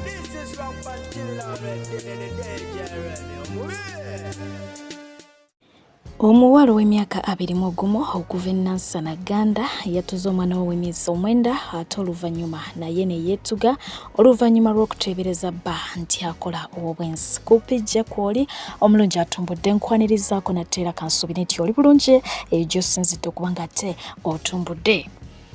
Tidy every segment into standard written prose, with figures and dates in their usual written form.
This is from Pantilla Omuwala w'emyaka 21 okuva e Nansana-Ganda yatuze omwana we w'emyezi 9 ate oluvannyuma naye ne yeetuga oluvannyuma lw'okuteebereza bba nti akola obwensi. Kupijja kw'oli omulungi atumbudde nkwanirizaako natteera kansuubire nti oli bulungi eyo gy'osinzidde okuba nga ate otumbudde.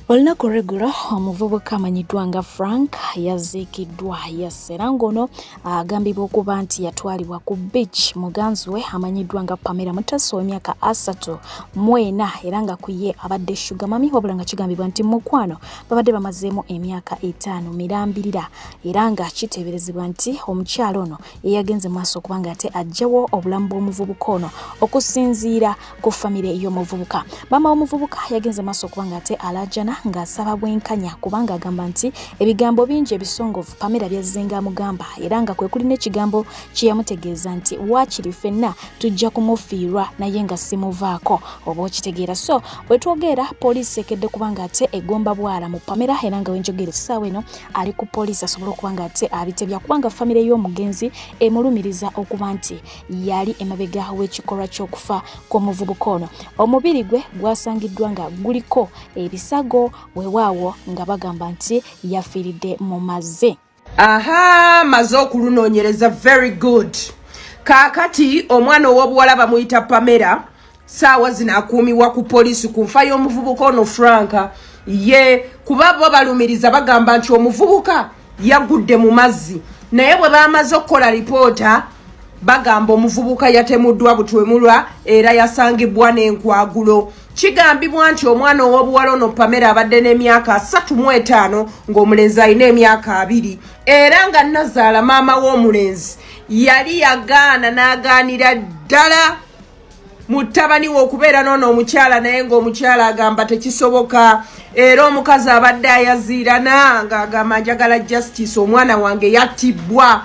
Olunaku olw'eggulo omuvubuka amanyiddwa nga Frank yaziikiddwa yassera ng'ono agambibwa okuba nti yatwalibwa ku beach muganzi we amanyiddwa nga Pamela Mutaso w'emyaka 34 era nga ku ye abadde sugar mami wabula nga kigambibwa nti mukwano babadde bamazeemu emyaka 5 mirambirira era nga kiteeberezebwa nti omukyalo ono ye yagenze maaso okuba nga ate aggyawo obulamu bw'omuvubuka ono okusinziira ku famire y'omuvubuka. Maama w'omuvubuka yagenze maaso okuba nga ate alajana ng'asaba bwenkanya kubanga agamba nti ebigambo bingi ebisongovu Pamela byazzenga amugamba era nga kwe kuli n'ekigambo kye yamutegeeza nti waakiri ffenna tujja kumufiirwa naye nga simuvaako oba okitegeera. So bwe twogera poliisi ekedde kubanga ate egomba bwala mu Pamela era nga wenjogera essaawa eno ali ku poliisi asobole okuba nga ate abitebya kubanga famire y'omugenzi emulumiriza okuba nti yali emabega w'ekikolwa ky'okufa kw'omuvubuka ono. Omubiri gwe gwasangiddwa nga guliko ebisago weewaawo nga bagamba nti yafiiridde mu mazzi. Aha, maze okunoonyereza very good. Kaakati omwana ow'obuwala bamuyita Pamela saawa zino akuumibwa ku poliisi ku nfa y'omuvubuka ono Frank ye kuba bo balumiriza bagamba nti omuvubuka yagudde mu mazzi naye bwe bamaze okukola lipoota bagamba omuvubuka yatemuddwa butwemulwa era yasangibwa n'enkwagulo. Kigambibwa nti omwana ow'obuwala ono Pamela abadde n'emyaka 35 ng'omulenzi alina emyaka 2 era nga Nazaala maama w'omulenzi yali yagaana n'agaanira ddala mutabani we okubeera n'ono omukyala naye ng'omukyala agamba tekisoboka era omukazi abadde ayaziirana ng'agamba njagala justice omwana wange yattibwa.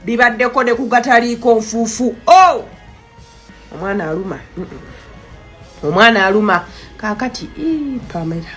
Bibaddeko ne kugataliiko nfuufu. Omwana aluma. Omwana aluma. Kaakati Pamela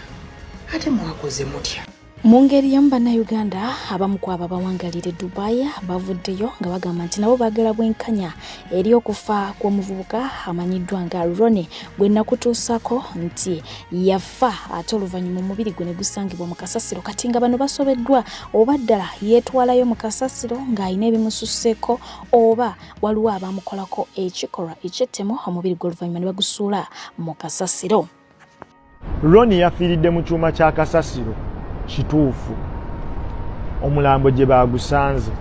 ate mwakoze mutya? Mu ngeri y'omu bannayuganda abamu ku abo abawangalire Dubai bavuddeyo nga bagamba nti nabo baagala bwenkanya eri okufa kw'omuvubuka amanyiddwa nga Ronnie gwe nakutuusako nti yafa ate oluvannyuma omubiri gwe ne gusangibwa mu kasasiro. Kati nga bano basobeddwa oba ddala yeetwalayo mu kasasiro ng'alina ebimususseeko oba waliwo abamukolako ekikolwa eky'ettemo omubiri gwe oluvannyuma ne bagusuula mu kasasiro. Ronnie yafiiridde mu kyuma kya kasasiro kituufu omulambo gye baagusanze.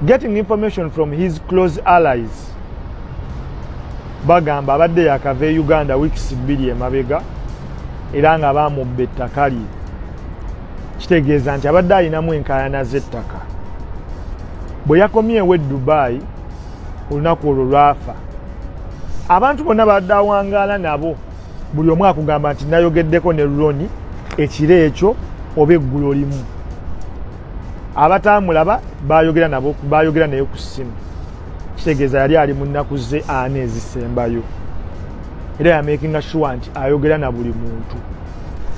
Getting information from his close allies bagamba abadde yakava e Uganda weeks 2 emabega era nga baamubba ettaka lye. Kitegeeza nti abadde alinamu enkaayana z'ettaka. Bwe yakomyewo e Dubai olunaku olwo lwafa abantu bonna badde awangaala nabo buli omu akugamba nti nayogeddeko ne Ronnie ekiro ekyo oba eggulo limu. Abataamulaba bayogera naye ku ssimu. Kitegeeza yali ali mu nnaku ze 4 ezisembayo era yamakinga sure nti ayogera na buli muntu.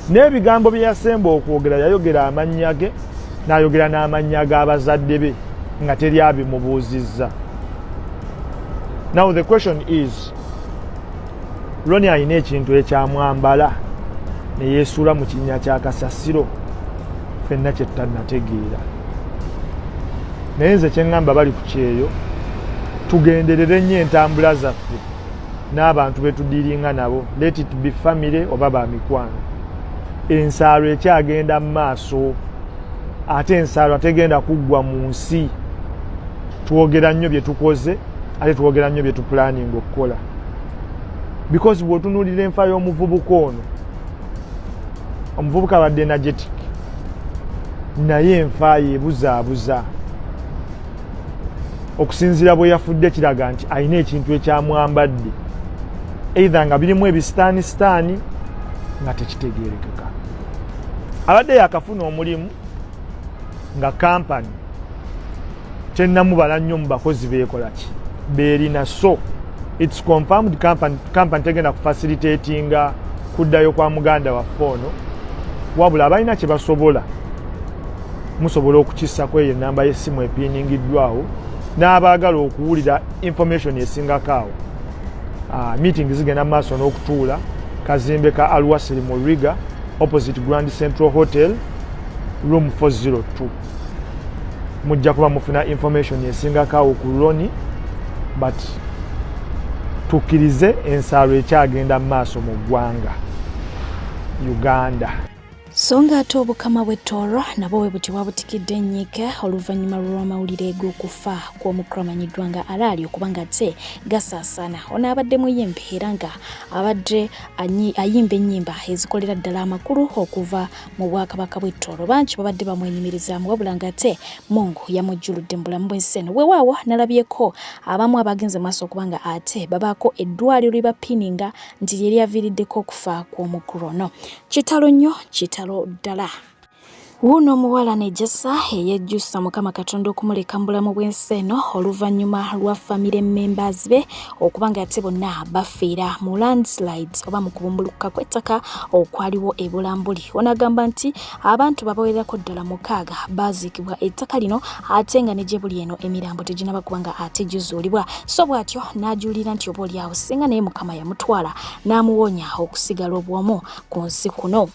N'ebigambo bye yasemba okwogera yayogera amannya ge n'ayogera n'amannya g'abazadde be nga teri abimubuuzizza. Now the question is, Ronnie alina ekintu ekyamwambala ne yeesuula mu kinnya kya kasasiro ffenna kye tutannategeera. Naye nze kye ŋŋamba bali ku kyeyo tugenderere nnyo entambula zaffe n'abantu be tudiiringa nabo, let it be family oba ba mikwano. Ensaalo ekyagenda mu maaso ate ensaalo tegenda kuggwa mu nsi. Twogera nnyo bye tukoze ate twogera nnyo bye tupulaninga okukola, because bw'otunuulira enfa y'omuvubuka ono, omuvubuka abadde energetic naye enfa ye ebuzaabuza. Okusinziira bwe yafudde kiraga nti alina ekintu ekyamwambadde either nga birimu ebisitaani nga tekitegeerekeka. Abadde yakafuna omulimu nga kampani tennamubala nnyo mu bakozi beekola ki beerina. So it's confirmed company tegenda kufacilitatinga kuddayo kwa muganda waffe ono, wabula abalina kye basobola musobola okukissako eyo enamba y'essimu epiningiddwawo n'abaagala okuwulira information esingako awo. Meeting zigenda mu maaso n'okutuula kazimbe ka Alwasiri mu Riga opposite Grand Central Hotel room 402. Mujja kuba mufuna information esingako awo ku loni, but tukkirize ensalo ekyagenda mu maaso mu ggwanga Uganda. Songa ate obukama bw'ettoolo nabwo bwe buti bwabutikidde ennyiike oluvannyuma lw'amawulire g'okufa kw'omukramanyiddwa nga alaali okubanga ate gasaasaana. Ono abadde muyimbi era nga abadde ayimba ennyimba ezikolera ddala amakulu okuva mu bwakabaka bw'ettoolo. Bangi babadde bamwenyumirizaamu wabula nga ate Mungu yamujjuludde mu bulamu bw'ensi eno. Weewaawo nalabyeko abamu abagenze maaso okubanga ate babaako eddwaliro libapininga nti lye lyaviiriddeko okufa kw'omukulu ono. Kitalo nnyo, kitalo ddala. Wuno omuwala nejjasa eyejjusa Mukama Katonda okumuleka mu bulamu bw'ensi eno oluvannyuma lwa famire members be okubanga ate bonna bafiira mu landslides oba mu kubumbulukuka kw'ettaka okwaliwo e Bulambuli. Ono agamba nti abantu babawererako ddala 6 baaziikibwa ettaka lino ate nga ne gye buli eno emirambo teginaba kubanga ate gizuulibwa. So bw'atyo n'ajuulira nti oboolyawo singa naye Mukama yamutwala n'amuwonya okusigala obwomu ku nsi kuno.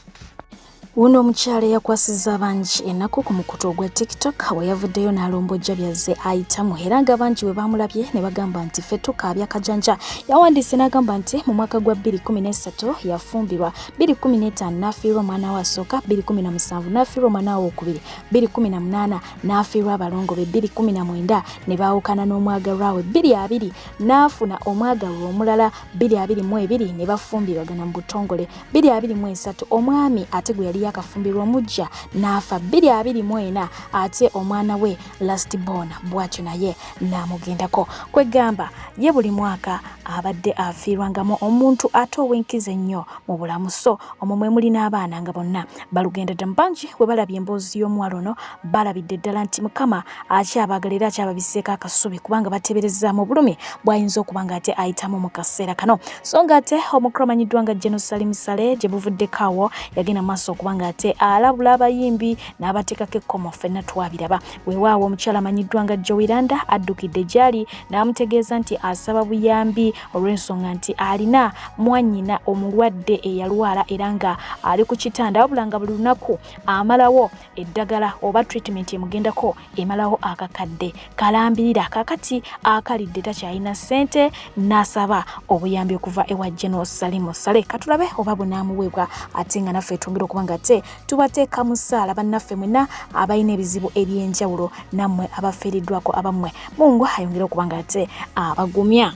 Wuno omukyala yakwasizza bangi ennaku ku mukutu ogwa TikTok we yavuddeyo n'alombojja byazze ayitamu era nga bangi we baamulabye ne bagamba nti ffe tukaabya kajanja. Yawandiise n'agamba nti mu mwaka gwa 2013 yafumbirwa, 2015 n'afiirwa omwana we asooka, 2017 n'afiirwa omwana we okubiri, 2018 n'afiirwa abalongo be, 2019 ne baawukana n'omwagalwa we, 2020 n'afuna omwagalwa omulala, 2022 ne bafumbirwagana mu butongole, 2023 omwami ate gwe yali yakafumbirwa omujja n'afa, 2024 ate omwana we last born bw'atyo naye n'amugendako. Kwegamba ye buli mwaka abadde afiirwangamu omuntu ate ow'enkizo ennyo mu bulamu. So omwo mwe muli n'abaana nga bonna balugenda dda. Bangi bwe balabye emboozi y'omuwala ono balabidde ddala nti Mukama akyabaagala era akyababiseeko akasubi kubanga bateebereza mu bulumi bw'ayinza okubanga ate ayitamu mu kaseera kano. So nga ate omukramanyiddwa nga General Salim Saleh gye buvuddeko awo yagenda maaso okubanga ate alabula abayimbi n'abateekako ekkomo ffenna twabiraba. Weewaawo omukyala amanyiddwa nga Joiranda addukidde gy'ali n'amutegeeza nti asaba buyambi olw'ensonga nti alina mwannyina omulwadde eyalwala era nga ali ku kitanda wabula nga buli lunaku amalawo eddagala oba treatment emugendako emalawo akakadde kalambirira kakati akalidde takyalina ssente n'asaba obuyambi okuva ewa General Salim Saleh. Katulabe oba bunaamuweebwa ate nga naffe twongera okubanga ate tubateeka mu ssaala bannaffe mwenna abalina ebizibu eby'enjawulo nammwe abafiiriddwako abammwe Mungu ayongere okubanga ate abagumya.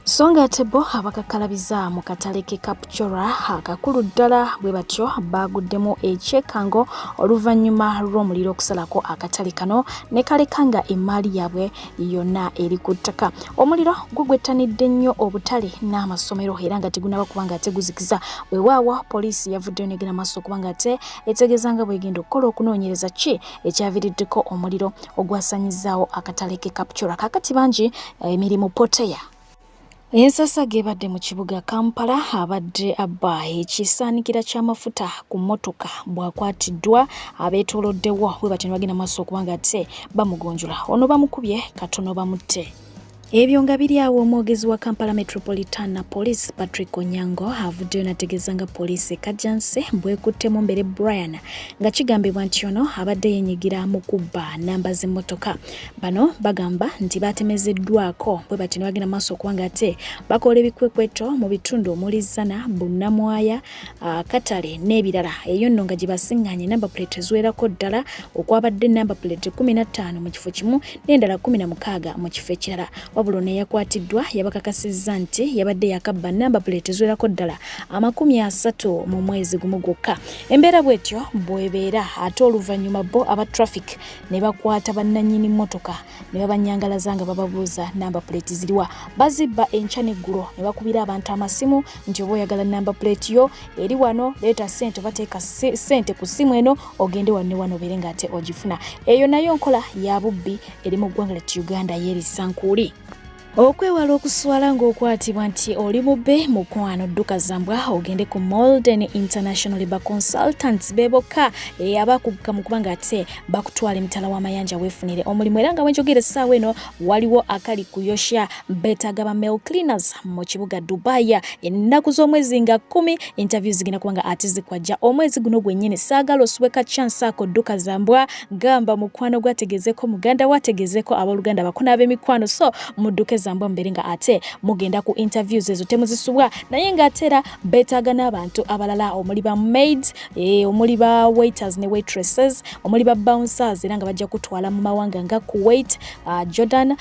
So nga ate bo abakakalabiza mu katale ke Kapchora akakulu ddala bwe batyo baaguddemu ekyekango oluvannyuma lw'omuliro okusalako akatale kano ne kaleka nga emmaali yaabwe yonna eri ku ttaka. Omuliro gugwettanidde nnyo obutale n'amasomero era nga tegunaba kubanga ate guzikiza. Weewaawo poliisi yavuddeyo negenda maaso okubanga ate etegeeza nga bwegenda okukola okunoonyereza ki ekyaviiriddeko omuliro ogwasanyizaawo akatale ke Kapchora. Kakati bangi emirimu poteya. Ensasa gebadde mu kibuga Kampala abadde abba ekisaanikira ky'amafuta ku mmotoka bwakwatiddwa abeetooloddewo bwe batyo ne bagenda maaso okubanga ate bamugonjola. Ono bamukubye katono bamutte. Ebyo nga biri awo omwogezi wa Kampala Metropolitan Police Patrick Onyango avuddeyo n'ategeeza nga poliisi Kajjanse bwekuttemu mbere Brian nga kigambibwa nti ono abadde yenyigira mu kubba nnamba z'emmotoka. Bano bagamba nti baatemezeddwako bwe batyo ne bagenda maaso okubanga ate bakola ebikwekweto mu bitundu omuli Zana, Bunnamwaya, Katale n'ebirala. Eyo nno nga gye basiŋŋaanye namba plate eziwerako ddala okwabadde namba plate 15 mu kifo kimu n'endala 16 mu kifo ekirala. Wabula ne yakwatiddwa yabakakasizza nti yabadde yakabba namba plate eziwerako ddala 30 mu mwezi gumu gwokka. Embeera bwetyo bwebeera ate oluvannyuma bo aba traffic ne bakwata bannannyini mmotoka ne babanyangalaza nga bababuuza namba plate ziriwa. Bazibba enkya n'eggulo ne bakubira abantu amasimu nti oba oyagala namba plate yo eri wano leeta ssente bateeka ssente ku ssimu eno ogende wano ne wano obeere nga ate ogifuna. Eyo nayo nkola ya bubbi eri mu ggwanga lyattu Uganda yeerisankuuli. Okwewala okuswala ng'okwatibwa nti oli mubbe mukwano dduka zambwa ogende ku Molden International Labour Consultants beboka abakugga mu kubanga ate bakutwala emitala w'amayanja weefunire omulimu era nga wenjogera essaawa eno waliwo akali kuyosha beetaaga ba male cleaners mu kibuga Dubai ennaku z'omwezi nga 10 interviews zigenda kubanga ate zikwajja omwezi guno gwennyini saagala osweka chance ako dduka zambwa gamba mukwano gwategezeeko muganda wategezeeko abooluganda bakuna ab'emikwano so mudduke zambwa mberenga ate mugenda ku interviews ezo temuzisubwa naye nga atera beetaaga n'abantu abalala omuli ba maids omuli ba waiters ne waitresses omuli ba bouncers era nga bajja kutwala mu mawanga nga Kuwait, Jordan,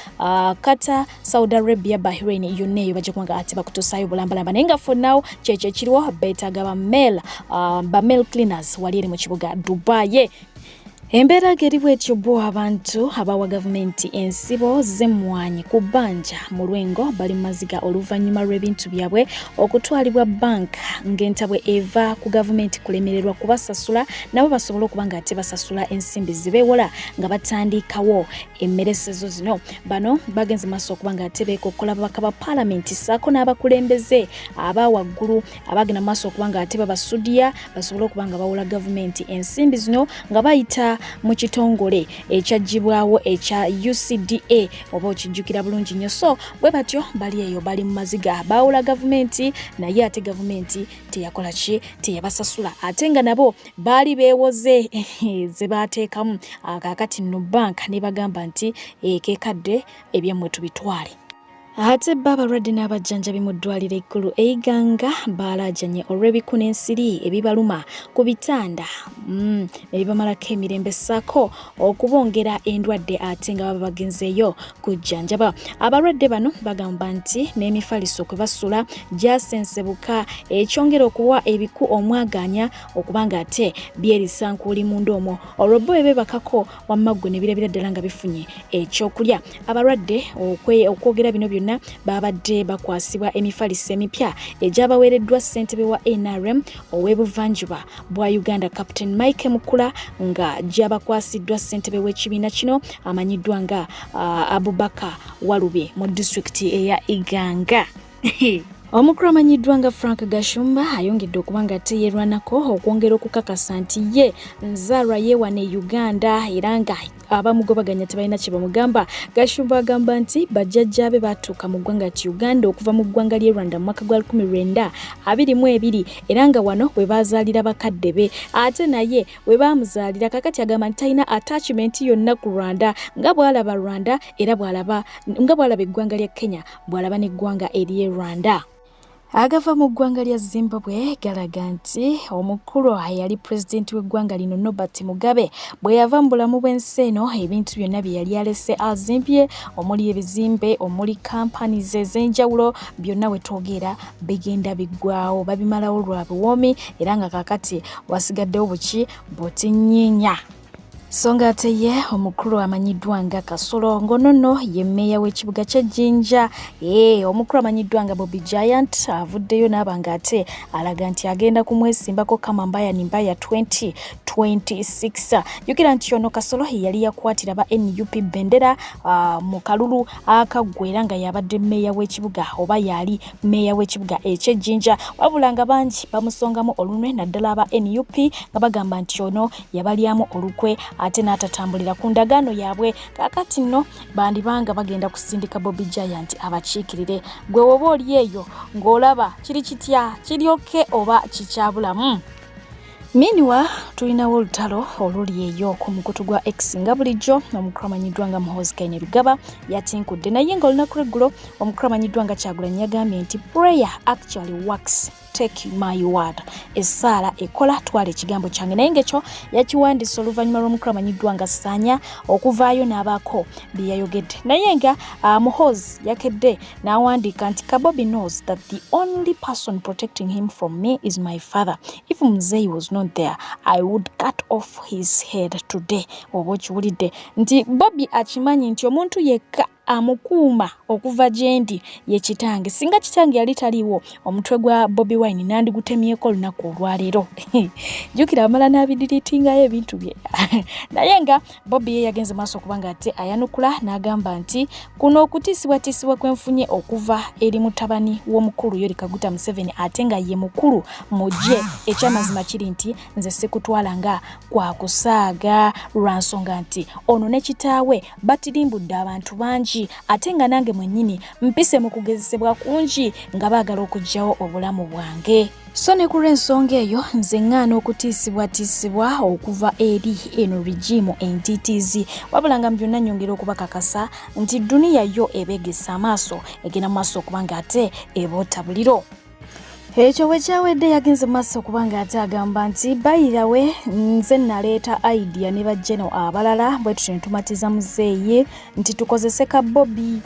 Qatar, Saudi Arabia, Bahrain yonneeyo bajja kubanga ate bakutusaayo bulambalamba naye nga for now kyekyo ekiriwo beetaaga ba male cleaners wali eri mu kibuga Dubai. Embeera ngeri bwetyo bo abantu abawa gavumenti ensibo z'emmwanyi ku bbanja mu lwengo bali mu maziga oluvannyuma lw'ebintu byabwe okutwalibwa banka ng'entabwe eva ku gavumenti kulemererwa kubasasula nabo basobola okuba nga ate basasula ensimbi zibeewola nga batandikawo emmeresezo zino bano bagenze maaso okuba nga ate beekokkola babaka ba paalamenti ssaako n'abakulembeze abawaggulu abagenda maaso okuba nga ate babasudya basobole okuba nga bawola gavumenti ensimbi zino nga bayita mu kitongole ekyagibwawo ekya UCDA oba okijjukira bulungi nnyo so bwe batyo bali eyo bali mu maziga baawula gavumenti naye ate gavumenti teyakola ki teyabasasula ate nga nabo baali beewoze ze baateekamu akaakati nno banka ne bagamba nti keekadde ebyammwe tubitwale. Ate abalwadde n'abajjanjabi mu ddwaliro ekkulu Eiganga baalajanye olw'ebikuna ensiri ebibaluma ku bitanda ebibamalako emirembe ssaako okubongera endwadde ate nga baba bagenzeeyo kujjanjaba. Abalwadde bano bagamba nti n'emifaliso kwe basula gyasensebuka ekyongera okuwa ebiku omwaganya okuba nga ate byerisankuuli munda omwo olwo bo ebebakako wamma ggwe ne birabira ddala nga bifunye ekyokulya. Abalwadde okwogera bino byonna babadde bakwasibwa emifaliso emipya egyabaweereddwa ssentebe wa NRM ow'ebuvanjuba bwa Uganda Captain Mike Mukula nga gyabakwasiddwa ssentebe w'ekibiina kino amanyiddwa nga Abubakar Walube mu disitulikiti eya Iganga. Omukulu amanyiddwa nga Frank Gashumba ayongedde okuba nga teyeerwanako okwongera okukakasa nti ye nzaalwa yeewane Uganda era nga abamugobaganya tebalina kye bamugamba. Gashumba agamba nti bajjajjaabe baatuuka mu ggwanga ti Uganda okuva mu ggwanga ly'e Rwanda mu mwaka gwa 1922 era nga wano we baazaalira bakadde be ate naye we baamuzaalira kakati agamba nti talina attachment yonna ku Rwanda nga bw'alaba Rwanda era nga bw'alaba eggwanga lya Kenya bw'alaba n'eggwanga ery'e Rwanda. Agava mu ggwanga lya Zimbabwe galaga nti omukulu yali pulezidenti w'eggwanga lino Robert Mugabe bwe yava mu bulamu bw'ensi eno ebintu byonna bye yali alese azimbye omuli ebizimbe omuli companies ez'enjawulo byonna we twogera bigenda biggwawo babimalawo lwa buwoomi era nga kakati wasigaddewo buki butinyinya. Songa ate ye omukulu amanyiddwa nga Kasolo ngonono ye mmeeya w'ekibuga kya Jinja omukulu amanyiddwa nga Bobby Giant avuddeyo n'abanga ate alaga nti agenda kumwesimbako kama mbaya 2026. Jukira nti ono Kasolo yali yakwatira ba NUP bendera mu kalulu akaggwera nga yabadde mmeeya w'ekibuga oba yali mmeeya w'ekibuga eky'Ejjinja wabula nga bangi bamusongamu olunwe naddala aba NUP nga bagamba nti ono yabalyamu olukwe ate n'atatambulira ku ndagaano yaabwe kakati nno bandibanga bagenda kusindika Bobby Giant abakiikirire gwe woba oli eyo ng'olaba kiri kitya kiryoke oba kikyabulamu. Meanwhile, tulinawo olutalo oluli eyo ku mukutu gwa X nga bulijjo omukulu amanyiddwa nga Muhoozi Kainerugaba yatinkudde naye nga olunaku lw'eggulo omukulu amanyiddwa nga Kyagulanyi yagambye nti prayer actually works. Take my word. Essaala ekola twala ekigambo kyange naye ng'ekyo yakiwandiisa oluvannyuma lw'omukulu amanyiddwa nga Ssaanya okuvaayo n'abaako bye yayogedde naye nga Muhoozi yakedde n'awandiika nti Kabobi knows that the only person protecting him from me is my father. If Mzee was not there, I would cut off his head today. Oba okiwulidde nti Bobby akimanyi nti omuntu yekka amukuuma okuva gyendi ye kitange. Singa kitange yali taliwo omutwe gwa Bobi Wine nandi gutemyeko olunaku olwaleero. Jukira amala n'abidiritingayo ebintu bye. Naye nga Bobi ye yagenze maaso okubanga ate ayanukula n'agamba nti kuno okutiisibwatiisibwa kwenfunye okuva eri mutabani w'omukulu Yoweri Kaguta Museveni ate nga ye mukulu mujje ekyamazima kiri nti nze sikutwala nga kwa kusaaga lwa nsonga nti ono ne kitaawe batirimbudde abantu bangi ate nga nange mwennyini mpise mu kugezesebwa kungi nga baagala okuggyawo obulamu bwange. So ne ku lw'ensonga eyo nze ŋŋaana okutiisibwatiisibwa okuva eri eno regimu entiitiizi wabula nga mu byonna nnyongera okubakakasa nti duniya yo ebeegesa amaaso egenda mu maaso okubanga ate eboota buliro. Ekyo bwe kyawedde yagenze mu maaso okubanga ate agamba nti bayirawe nze naleeta idea ne bajjeno abalala bwe tutyo ne tumatiza muzeeyi nti tukozese ka Bobi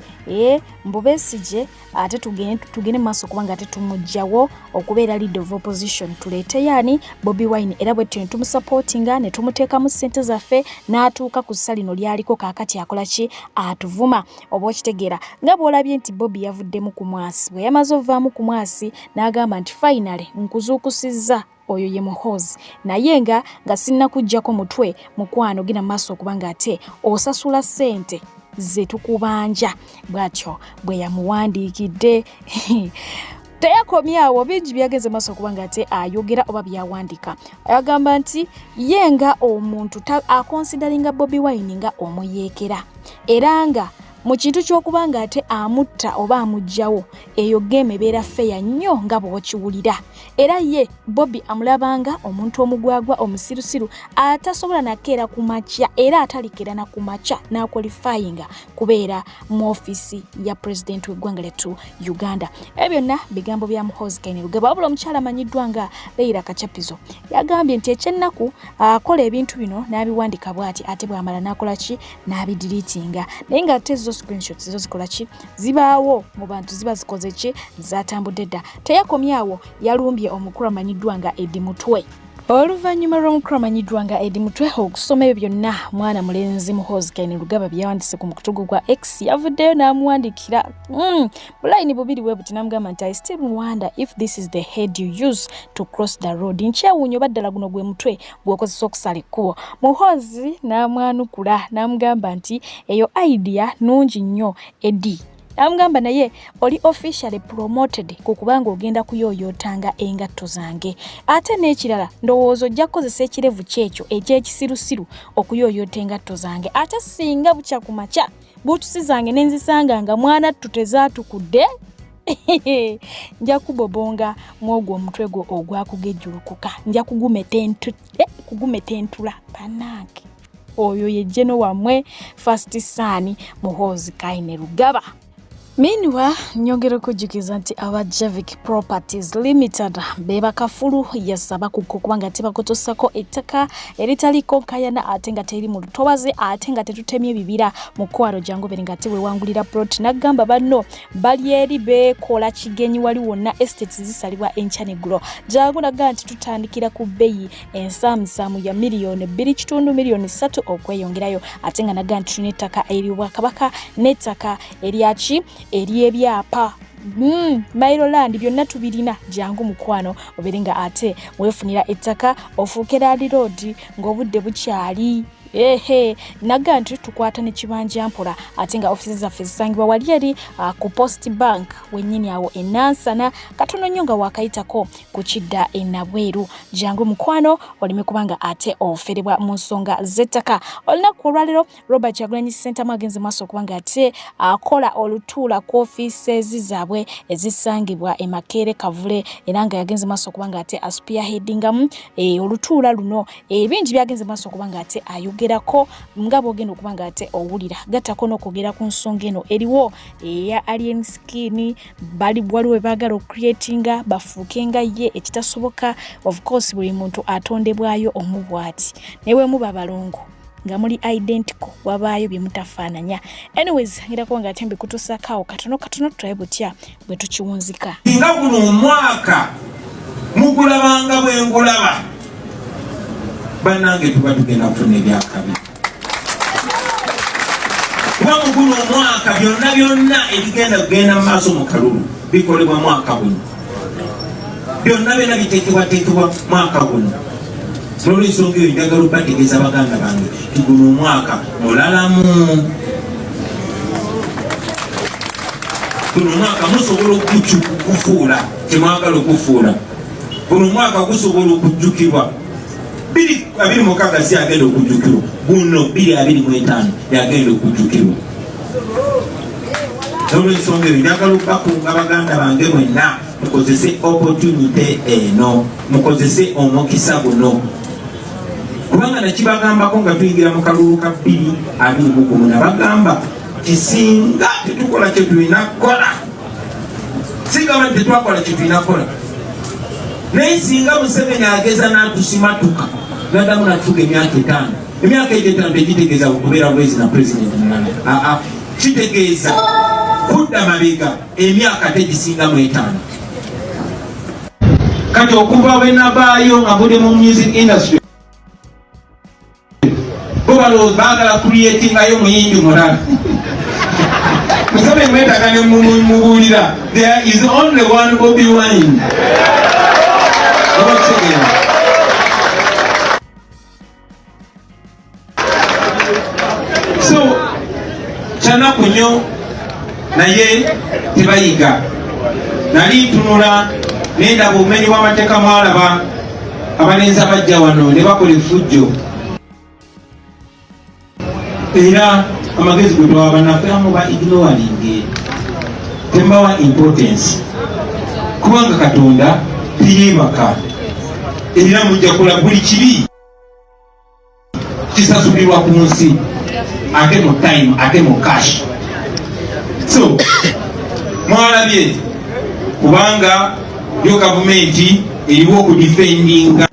Mbubesigye ate tugende mu maaso okubanga ate tumuggyawo okubeera leader of opposition tuleete yaani Bobi Wine era bwe tutyo ne tumusupportinga ne tumuteekamu ssente zaffe n'atuuka ku ssa lino lyaliko kaakati akola ki atuvuma. Oba okitegeera nga bw'olabye nti Bobi yavuddemu ku mwasi bwe yamaze ovaamu ku mwasi n'agamba nti finally nkuzuukusizza oyo ye muhozi naye nga sinnakuggyako mutwe mukwano gina maaso okubanga ate osasula ssente ze tukubanja bwatyo bwe yamuwandiikidde. Teyakomyawo bingi byageze maaso okubanga ate ayogera oba byawandika. Ayagamba nti ye nga omuntu akonsidaringa Bobi Wine nga omuyeekera era nga mu kintu ky'okubanga ate amutta oba amuggyawo eyo geeme ebeera feya nnyo nga bw'okiwulira era ye Bobi amulabanga omuntu omugwagwa omusirusiru atasobola nakeera ku makya era atalikera na ku makya n'akwalifayinga kubeera mu ofiisi ya pulezidenti w'eggwanga lyattu Uganda. Ebyo byonna bigambo bya Muhoozi Kainerugaba wabula omukyala amanyiddwa nga Leila Kachapizo yagambye nti ekyennaku akola ebintu bino n'abiwandika bw'ati ate bw'amala n'akola ki n'abidiriitinga naye nga ate zo screenshots zo zikola ki zibaawo mu bantu ziba zikoze ki zatambudde dda. Teyakomyawo yalumbye omukulu amanyiddwa nga Eddie Mutwe. Oluvannyuma lw'omukulu amanyiddwa nga Eddie Mutwe okusoma ebyo byonna mwana mulenzi Muhoozi Kainerugaba byawandise ku mukutu gwa X yavuddeyo n'amuwandikira bulayini bubiri bwe buti n'amugamba nti I still wonder if this is the head you use to cross the road. Nkyewuunyo baddala guno gwe mutwe gw'okozesa okusala ekkubo. Muhoozi n'amwanukula n'amugamba nti eyo idea nungi nnyo Eddie. Namugamba naye oli officially promoted kukubanga ogenda kuyoyotanga engatto zange ate n'ekirala ndowoozo ojja kukozesa ekirevu kyekyo eky'ekisirusiru okuyoyota engatto zange ate singa bukya ku makya buutusi zange nenzisanga nga mwana tutezatukudde nja kubobonga mwogwo omutwe gwo ogwakugejjulukuka nja kugumetentula banange oyo ye jeno wamwe First Son Muhoozi Kainerugaba. Meanwhile, nyongera kujjukiza nti aba Javik Properties Limited beba kafulu yasaba kubanga tebakotosako ettaka eritaliko nkayana ate nga teri mu lutobaze ate nga tetutemye ebibira mu kwaro jangu beringa tewe wangulira plot nagamba banno bali eri bekola kigenyi wali wonna estates zisalibwa enchanegro jangu naga nti tutandikira ku bbeyi ensamsamu ya miliyoni 2.3 miliyoni 3 okweyongerayo ate nga naga nti tunetaka eriwa kabaka netaka eriachi eri ebyapa Mairoland byonna tubirina jangu mukwano oberinga ate wefunira ettaka ofuuke Rally Road ng'obudde bukyali naga nti tukwata ne kibanja mpola ate nga offices zaffe zisangibwa wali eri ku Post Bank wennyini awo enansana katono nnyo nga wakayitako ku kidda enabweru jangu mukwano olime kubanga ate oferebwa mu nsonga z'ettaka. Olunaku olwaleero Robert Kyagulanyi Center magenze maaso kubanga ate akola olutuula ku offices zaabwe ezisangibwa e Makerere Kavule era nga yagenze maaso kubanga ate spearheadingamu olutuula luno ebingi byagenze maaso kubanga ate gerako ngabo ogenda okubanga ate owulira gattako n'okwogera ku nsonga eno eriwo eya alien skin bali waliwo baagala ocreatinga bafuukenga ye ekitasoboka. Of course buli muntu atondebwayo omubwati newe muba balongo nga muli identical wabaayo bye mutafaananya. Anyways ngira kubanga ate mbikutusakawo katono tulabe butya bwe tukiwunzika nga guno omwaka mugulabanga bwe ngulaba banange tuba tugenda kufuna ebyakabi kuba mu guno omwaka byonna ebigenda kugenda mu maaso mu kalulu bikolebwa mwaka guno, byonna biteekebwa mwaka guno. N'olwensonga eyo njagala okubategeeza baganda bange nti guno omwaka mulalamu. Guno omwaka musobola okugufuula temwagala okufuula. Guno omwaka gusobola okujjukirwa. 2026 si agenda okujjukirwa, guno 2025 yagenda okujjukirwa. N'olwensonga eyo njagala okubakunga baganda bange mwenna mukozese opportunity eno, mukozese omukisa guno. Kubanga nakibagambako nga tuyingira mu kalulu ka 2021 nabagamba nti singa tetukola kye tulina kukola, singa bali tetwakola kye tulina kukola, naye singa Museveni ageza n'atusimatuka naddamu natufuga emyaka 5, emyaka 5 tekitegeeza okubeera bwezi na pulezidenti mulala. Kitegeeza kudda mabega emyaka tegisinga mu 5. Kati okuva bwe nabaayo nga mvudde mu music industry bo balowooza baagala creatingayo muyimbi mulala. Museveni mwetaaga ne mubuulira there is only one Bobi Wine. So kyanaku nnyo naye tebayiga. Nali ntunula nendaba obumenyi bw'amateeka mwalaba abalenzi abajja wano ne bakola effujjo, era amagezi gwe twawa bannaffe amu ba ignoring, tembawa importance kubanga Katonda tiyeebaka, era mujja kola buli kibi kisasulirwa ku nsi, ate mu time, ate mu cash. So mwalabye kubanga yo gavumenti eriwo okudifendinga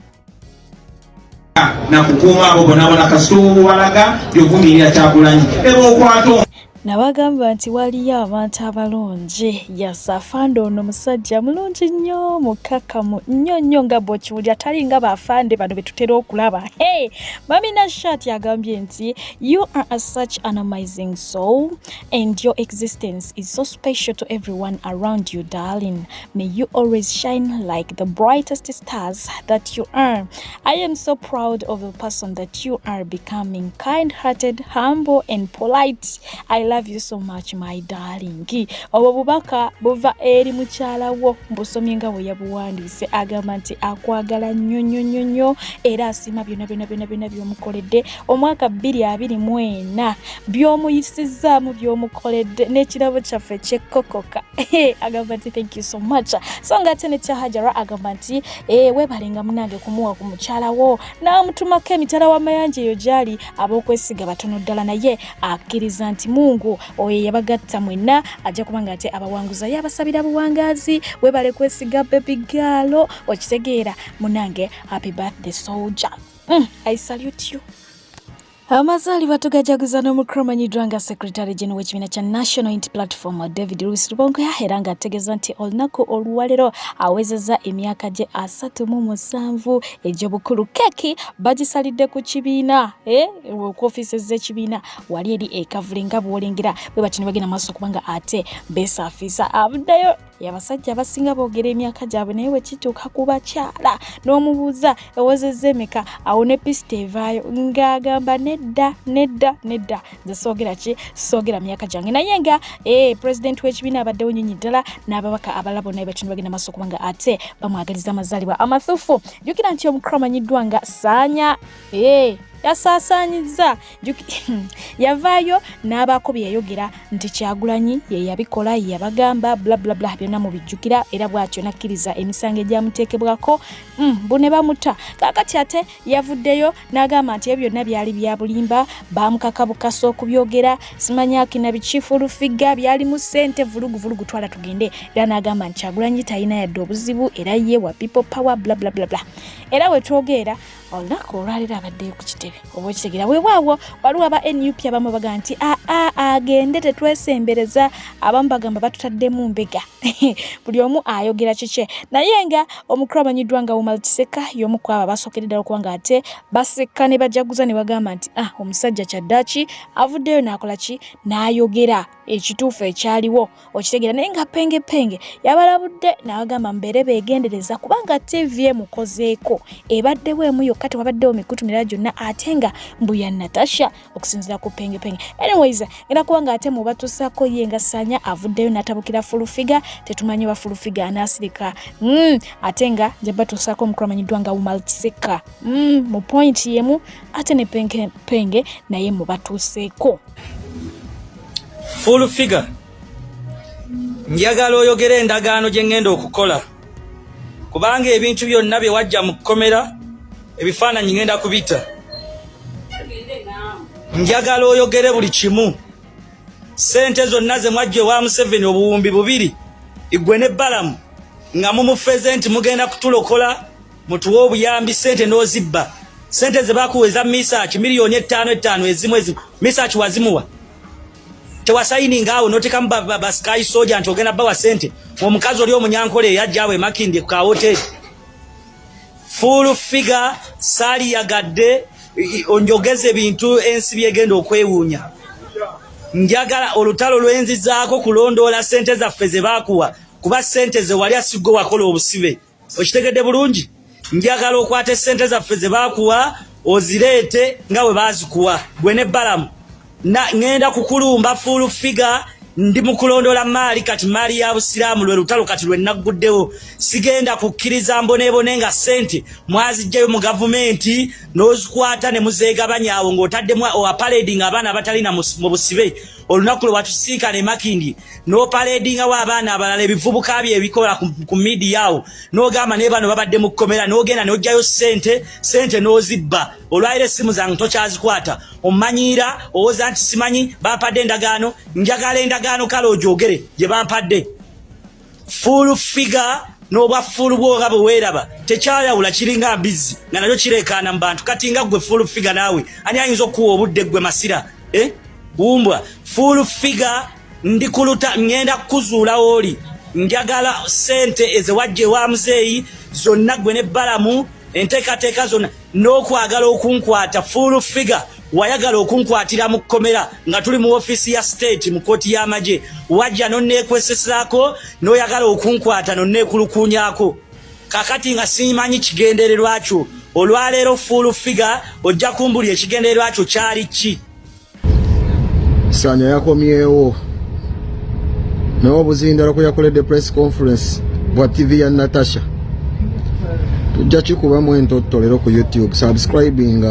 na kukuuma abo bonabona kasito walaga byovumirira Kyagulanyi eba okwata. Nabagamba nti waliyo abantu abalungi. Yasafando ono musajja mulungi nnyo, mukakamu nnyo nga bw'okiwulira, tali nga bafande bano be tutera okulaba. Hey, Mami Nashat yagambye nti you are such an amazing soul and your existence is so special to everyone around you, darling. May you always shine like the brightest stars that you are. I am so proud of the person that you are becoming, kind-hearted, humble and polite. I love you so much, my darling. Obwo bubaka buva eri mukyala wo mbusomye nga bwe yabuwandiise, agamba nti akwagala nnyo era asima byonna by'omukoledde omwaka 2024 by'omuyisizaamu by'omukoledde n'ekirabo kyaffe kyekkokoka. Agamba nti thank you so much. So nga ate ne Hajara agamba nti weebalenga munange kumuwa ku mukyala wo n'amutumako emitala w'amayanja eyo gyali ab'okwesiga batono ddala, naye akkiriza nti Mungu oyo yabagatta mwenna ajja kubanga ate abawanguza yabasabira buwangazi. Webale kwesiga baby girl, okitegeera munange. Happy birthday soldier. I salute you. Amazaalibwa tugajaguza n'omukramanyiddwa nga Secretary General w'ekibiina kya National Unity Platform David Louis Rubongoya, era nga ategeeza nti olunaku olwalero awezezza emyaka gye 37 egy'obukulu. Keki bagisalidde ku kibiina, ku ofiisi z'ekibiina wali eri ekavule nga bw'olengera bwe bati ne bagenda maaso kubanga ate beesaafiisa abuddayo. Abasajja abasinga boogera emyaka gyabwe, naye bwe kituuka ku bakyala n'omubuuza ewezezza emeka, awo ne pisita evaayo ng'agamba nedda nze soogera ki, soogera myaka gyange. Naye nga pulezidenti w'ekibiina abaddewo nnyonyi ddala n'ababaka abalala bonna batino bagenda maaso kubanga ate bamwagaliza amazaalibwa amathufu. Jjukira nti omukramanyiddwa nga Saanya yasaasaanyiza yavaayo n'abaako bye yayogera nti Kyagulanyi ye yabikola, ye yabagamba bla bla bla, byonna mubijjukira, era bw'atyo nakkiriza emisango egyamuteekebwako bune bamuta. Kaakati ate yavuddeyo n'agamba nti ebyo byonna byali bya bulimba, baamukaka bukasa okubyogera, simanyaki na bikifulufiga, byali mu ssente, vulugu twala tugende. Era n'agamba nti Kyagulanyi talina yadde obuzibu, era ye wa people power bla bla bla bla. Era we twogera olunaku olwaliro abaddeyo ku kitebe oba okitegera weewaawo waliwo aba NUP abamu baga nti agende tetwesembereza abamu bagamba batutaddemu mbega buli omu ayogera kike naye nga omukulu amanyiddwa nga Umar Kiseka y'omu ku abo abasookedde ddala okubanga ate baseka ne bajaguza ne bagamba nti omusajja kyaddaaki avuddeyo n'akola ki n'ayogera ekituufu ekyaliwo okitegera naye nga penge yabalabudde n'abagamba mbeere beegendereza kubanga TV emukozeeko ebaddewo emu yokka tewabaddewo mikutu mirala gyonna ate nga mbuya Natasha okusinziira ku penge anyways ngenda kubanga ate mubatuusaako ye nga Sanya avuddeyo n'atabukira fulufiga tetumanyi wa fulufiga anaasirika ate nga nje batuusaako omukulu amanyiddwa nga Umar Kiseka mu point yemu ate ne penge naye mubatuuseeko fulufiga njagala oyogera endagaano gye ngenda okukola kubanga ebintu byonna bye wajja mu kkomera ebifaananyi ngenda kubita njagala oyogere buli kimu sente zonna ze mwajja wa Museveni obuwumbi 2 igwe ne Balamu nga mumufeze nti mugenda kutulokola mutuwa obuyambi sente n'ozibba sente ze bakuweza Misach miliyoni 5 ezimu Misach wazimuwa tewasayini ngaawo notekamu ba Sky Soldier nti ogenda bawa sente omukazi oli omunyankole yajjaawe Makindye ku hoteli fulufiga sali yagadde onjogeze bintu ensi byegenda okwewuunya njagala olutalo lwenzizaako kulondoola sente zaffe ze baakuwa kuba sente ze wali asigo wakola obusibe okitegedde bulungi njagala okwate sente zaffe ze baakuwa ozireete nga bwe baazikuwa gwe ne Balamu ngenda kukulumba fulufiga ndi mukulondola maali kati maali ya busiraamu lwe lutalo kati lwe nagguddewo sigenda kukkiriza mbonebone nga sente mwazijjayo mu gavumenti n'ozikwata ne muzeegabanya awo ng'otaddemu opaledinga abaana abatalina mu busibe olunaku lwe watusiika ne Makindye n'opaledingawo abaana abalala ebivubuka bye ebikola ku midiya awo n'ogamba naye bano babadde mu kkomera n'ogenda n'ojjayo sente n'ozibba olwaliro essimu zange tokyazikwata omanyiira owoza nti simanyi bampadde endagaano njagala endagaano kale ogyogere gye bampadde fulufiga n'obwafulu bwoga bwe weeraba tekyayawula kiringa mbizi nga nakyo kireekaana mu bantu kati nga ggwe fulufiga naawe ani ayinza okuwa obudde ggwe masira wumbwa fulufiga ndikuluta ngenda kuzuula oli njagala sente ezewajje wa muzeeyi zonna gwe ne Balamu enteekateeka zonna n'okwagala okunkwata fulufiga wayagala okunkwatira mu kkomera nga tuli mu ofiisi ya state mu kooti y'amagye wajja nonneekwesesaako n'oyagala okunkwata nonneekulukuunyako kakati nga simanyi kigendererwa kyo olwaleero fulufiga ojja kumbulya ekigendererwa kyo kyali ki Sanya yakomyewo naye obuzindala kwe yakoledde press conference bwa TV ya Natasha tujja kikubamu entottolero ku YouTube subscribing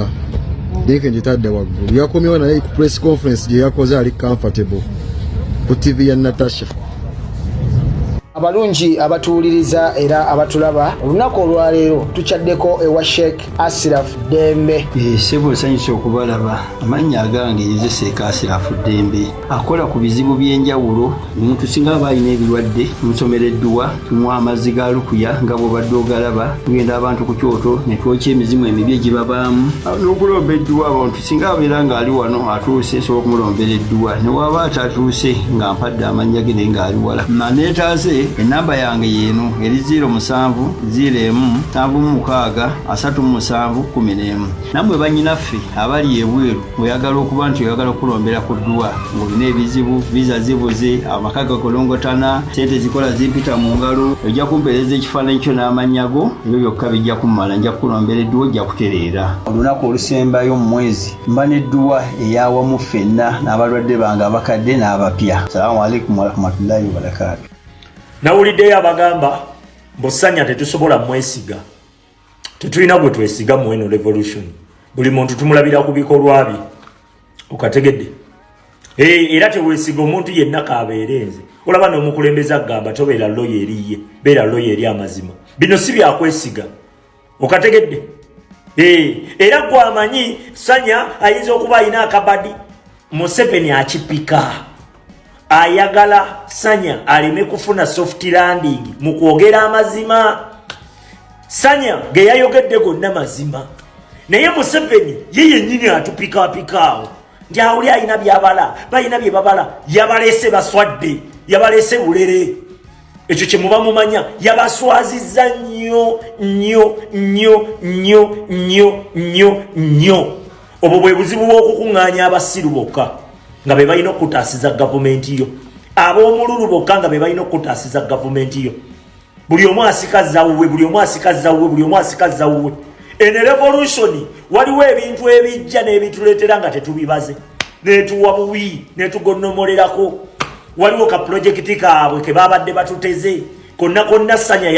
link njitadde waggulu yakomyewo naye ku press conference gye yakoze ali comfortable ku TV ya Natasha. Abalungi abatuuliriza era abatulaba olunaku olwaleero tukyaddeko ewa Sheikh Ashraf Dembe. Sebo sanyusa okubalaba amannya agange yeze Sheikh Ashraf Dembe akola ku bizibu by'enjawulo omuntu singa aba alina ebirwadde musomereddwa tumwa amazzi ga lukuya nga bw'obadde ogalaba tugenda abantu ku kyoto ne twokya emizimu emibi egibabaamu n'okulomba edduwa abantu singa abeera ng'ali wano atuuse nsobola okumulombera edduwa ne waba atatuuse nga mpadde amannya ge naye ng'ali wala maneetaase enamba yange yeno eri 0707363711 namwe banyinaffe abali ebweru oyagala okuba nti oyagala okulombera ku dduwa ng'olina ebizibu viza zibuze amaka gakolongotana sente zikola zimpita mu ngalo ojja kumpeereza ekifaananyi kyo n'amanyago ebyo byokka bijja kummala nja kukulombera edduwa ojja kutereera olunaku olusembayo mu mwezi mba n'edduwa eyawamu ffenna n'abalwadde bange abakadde n'abapya. Salaamu alaikum warahmatullahi wabarakatuh. Nawuliddeyo abagamba Sanya tetusobola mwesiga tetulina gwe twesiga mu eno revolution buli muntu tumulabira ku bikolwa bye okategedde era teweesiga omuntu yenna kabeerenze olaba n'omukulembeze agamba tobeera loyo eriye beera loyo eri amazima bino si byakwesiga okategedde era gwamanyi Sanya ayinza okuba alina akabadi Museveni akipika ayagala Sanya aleme kufuna soft landing mu kwogera amazima Sanya ge yayogedde gonna mazima naye Museveni ye yennyini atupikaapikaawo nti awuli alina byabala balina bye babala yabalese baswadde yabalese bulere ekyo kye muba mumanya yabaswazizza nnyo obwo bwe buzibu bw'okukuŋŋaanya abasiru bokka nga be balina okutaasiza gavumenti yo ab'omululu bokka nga be balina okutaasiza gavumenti yo buli omu asikaza wuwe ene revolution waliwo ebintu ebijja n'ebituleetera nga tetubibaze netuwa bubi netugonnomolerako waliwo ka projekiti kaabwe ke babadde batuteze konna Sanya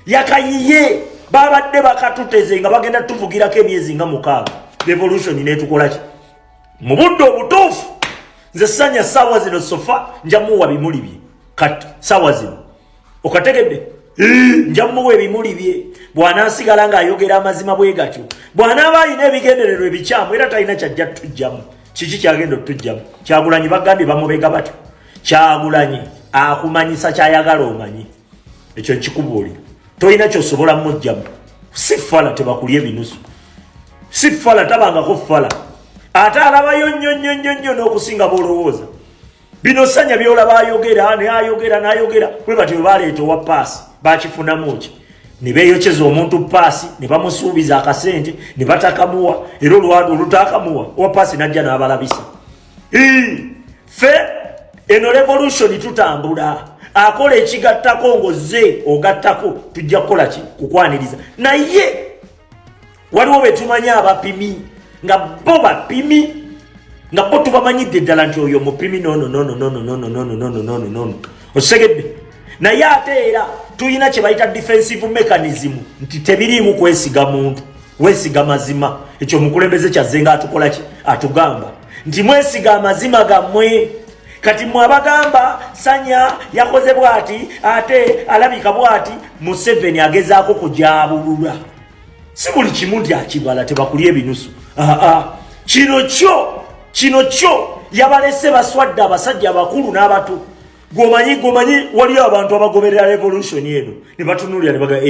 yakayiye babadde bakatuteze nga bagenda tuvugirako emyezi nga 6 revolution netukola ki mu budde obutuufu nze Sanya saawa zino sofa njamuwa bimuli bye kati saawa zino okategedde njamuwa ebimuli bye bw'anaasigala ng'ayogera amazima bwe gatyo bw'anaaba alina ebigendererwa ebikyamu era talina kyajja tujjamu kiki kyagenda otujjamu Kyagulanyi bagambye bamubega batyo Kyagulanyi akumanyisa kyayagala omanyi ekyo nkikubuulira tolina kyosobola mujjamu si fala tebakulya ebinusu si fala tabangako fala ate alabayo nnyo n'okusinga b'olowooza bino Sanya byolaba ayogera n'ayogera bwe batyo baleeta owa paasi bakifunamu ki ne beeyokyeza omuntu paasi ne bamusuubiza akasente ne batakamuwa era olutakamuwa owa paasi najja n'abalabisa fe eno revolution tutambula akola ekigattako ngoze ogattako tujja kukola ki kukwaniriza naye waliwo betumanya abapimi nga bo bapimi nga bo tubamanyidde ddala nti oyo mupimi nono osegedde naye ate era tuyina kye bayita defensive mechanism nti tebiriimu kwesiga muntu wesiga mazima ekyo omukulembeze kyazze nga atukola ki atugamba nti mwesiga amazima gammwe kati mwe abagamba Sanya yakoze bwati ate alabika bwati Museveni agezaako kujabulula si buli kimu nti akibala tebakulya ebinusu kino kyo yabalese baswadde abasajja abakulu n'abato gomanyi waliyo abantu abagoberera revolution eno ne batunulira ne baga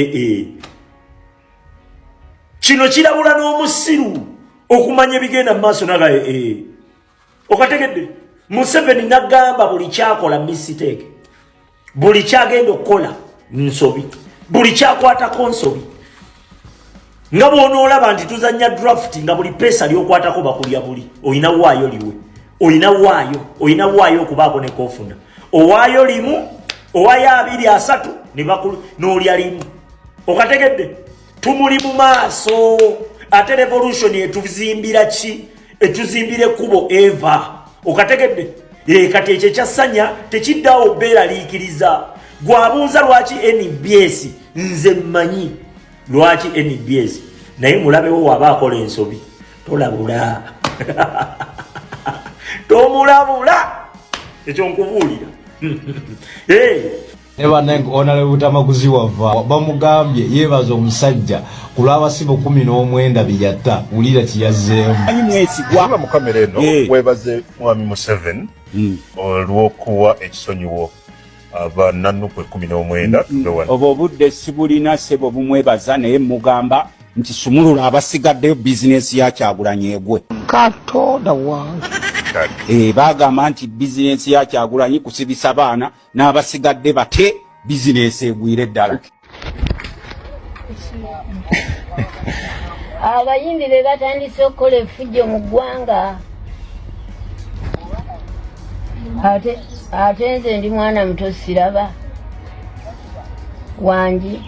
kino kirabula n'omusiru okumanya ebigenda mu maaso naga okategedde Museveni nagamba buli kyakola mistake buli kyagenda okukola nsobi buli kyakwatako nsobi nga bw'onoolaba nti tuzanya draft nga buli pesa lyokwatako bakulya buli oyina waayo liwe oyina waayo okubaako ne kofuna owaayo limu owaayo 2 3 ne bakulu n'olya limu okategedde tumuli mu maaso ate revolution etuzimbira ki etuzimbira ekkubo eva okategedde kati ekyo kya Sanya tekiddawo beeraliikiriza gwabuuza lwaki NBS nze mmanyi lwaki NBS naye mulabewo waba akola ensobi tolabula tomulabula ekyo nkubuulira Honorable Tamaguzi wava bamugambye yebaza omusajja kulw'abasibo 19 biyatta ulira kiyazzeemu mwesigwa mu kamera eno webaze mwami Museveni olw'okuwa ekisonyiwo abananukwe 19 obwo obudde sibulina sebo bumwebaza naye mugamba nti sumulula abasigaddeyo bizinesi ya Kyagulanyi egwe katonda wange bagamba nti bizinesi ya Kyagulanyi kusibisa baana n'abasigadde bate bizinesi egwire ddala abayimbi be batandise okukola effujjo mu ggwanga ate nze ndi mwana muto siraba wangi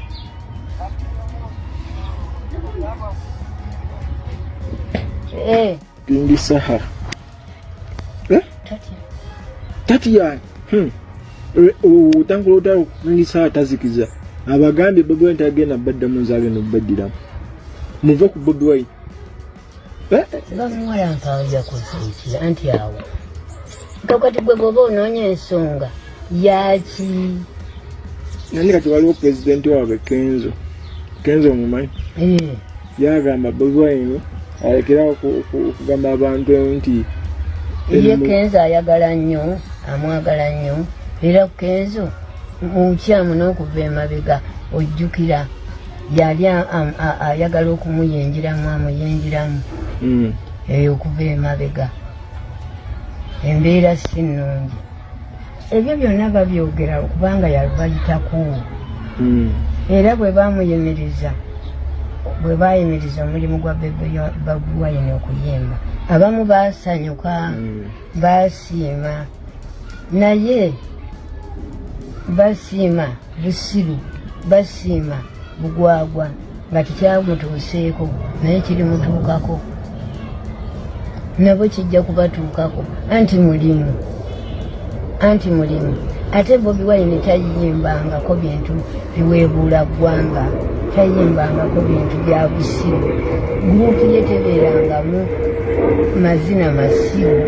Ndi saha Tatiya utangula otalo ndi saha tazikiza abagambye Bobi Wine agenda badda mu nzage no baddira muve ku Bobi Wine bamwala mpawulira kuziikira anti awo kakati gwe goba onoonya ensonga yaki nani kati waliwo pulezidenti waabwe Kenzo mumanyi yagamba Bobi Wine alekera okugamba abantu nti ye Kenzo ayagala nnyo amwagala nnyo era Kenzo mukyamu n'okuva emabega ojjukira yali ayagala okumuyinjiramu amuyinjiramu eyo okuva emabega embeera si nnungi ebyo byonna babyogera kubanga yabayitaku era bwe bamuyimiriza bwe bayimiriza omulimu gwa Bobi Wine okuyimba abamu basanyuka basiima naye basiima busiru basiima bugwagwa nga tekyamutuuseeko naye kirimutuukako nabo kijja kubatuukako anti mulimu ate Bobi Wine tayimbangako bintu biweebuula ggwanga tayimbangako bintu bya busiru gurupu ye tebeerangamu mazina masiru